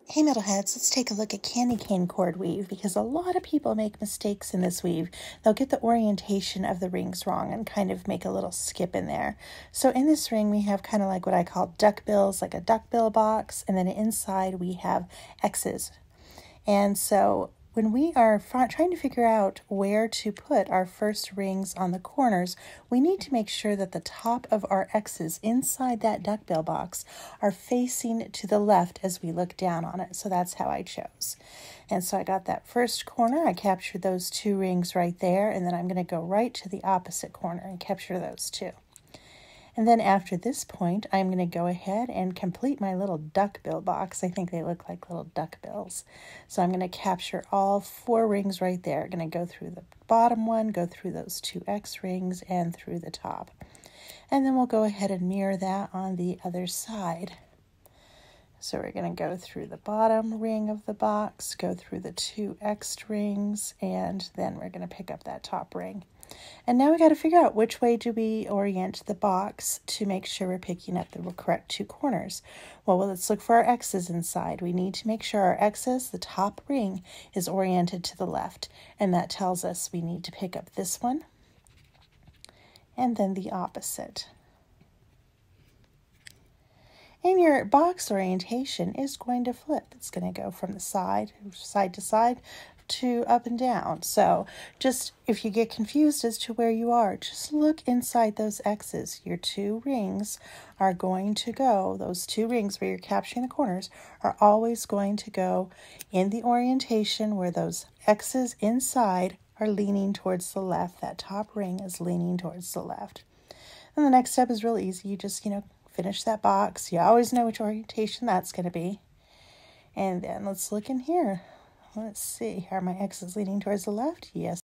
Hey metalheads, let's take a look at candy cane cord weave because a lot of people make mistakes in this weave. They'll get the orientation of the rings wrong and kind of make a little skip in there. So in this ring we have kind of like what I call duck bills, like a duck bill box, and then inside we have X's. And so when we are trying to figure out where to put our first rings on the corners, we need to make sure that the top of our X's inside that duckbill box are facing to the left as we look down on it. So that's how I chose. And so I got that first corner, I captured those two rings right there, and then I'm going to go right to the opposite corner and capture those two. And then after this point, I'm going to go ahead and complete my little duck bill box. I think they look like little duck bills. So I'm going to capture all four rings right there. I'm going to go through the bottom one, go through those two X rings, and through the top. And then we'll go ahead and mirror that on the other side. So we're going to go through the bottom ring of the box, go through the two X rings, and then we're going to pick up that top ring. And now we got to figure out which way do we orient the box to make sure we're picking up the correct two corners. Well, let's look for our X's inside. We need to make sure our X's, the top ring, is oriented to the left. And that tells us we need to pick up this one and then the opposite. And your box orientation is going to flip. It's going to go from the side to side, to up and down. So just if you get confused as to where you are, just look inside those X's. Your two rings are going to go, those two rings where you're capturing the corners are always going to go in the orientation where those X's inside are leaning towards the left. That top ring is leaning towards the left. And the next step is real easy. You just, finish that box. You always know which orientation that's going to be. And then let's look in here. Let's see, are my X's leaning towards the left? Yes.